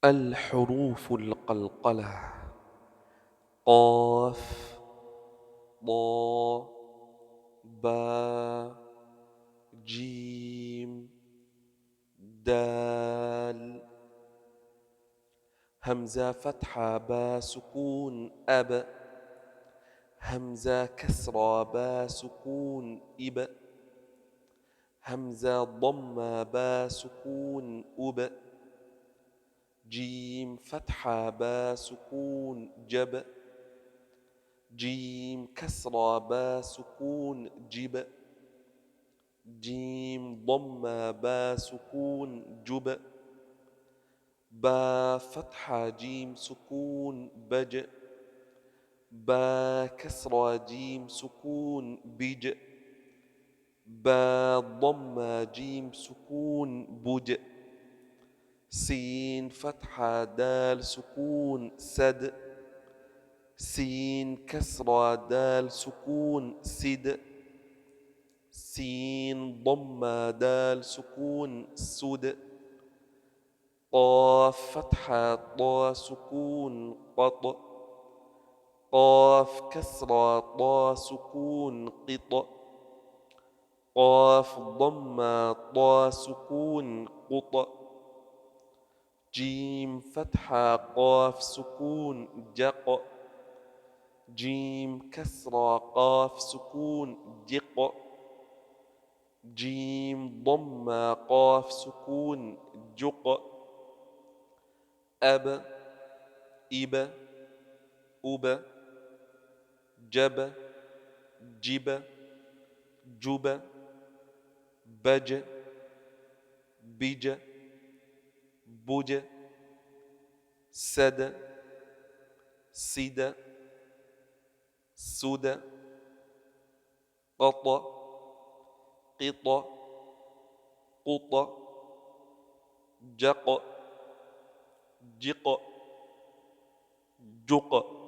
الحروف القلقلة: قاف، ضا، با، جيم، دال. همزة فتحة با سكون أب. همزة كسرة با سكون إب. همزة ضمة با سكون أب. جيم فتحة با سكون جب. جيم كسرة با سكون جب. جيم ضمة با سكون جب. با فتحة جيم سكون بج. با كسرة جيم سكون بج. با ضمة جيم سكون بج. سين فتحة دال سكون سد. سين كسرة دال سكون سد. سين ضمة دال سكون سد. قاف فتحة طا سكون قط. قاف كسرة طا سكون قط. قاف ضمة طا سكون قط. جيم فتحة قاف سكون جق. جيم كسرة قاف سكون جق. جيم ضمة قاف سكون جق. أب، إب، أب، جب، جب، جب، بج، بج، بج، سد، سد، سد، قط، قط، قط، جق، جق، جق.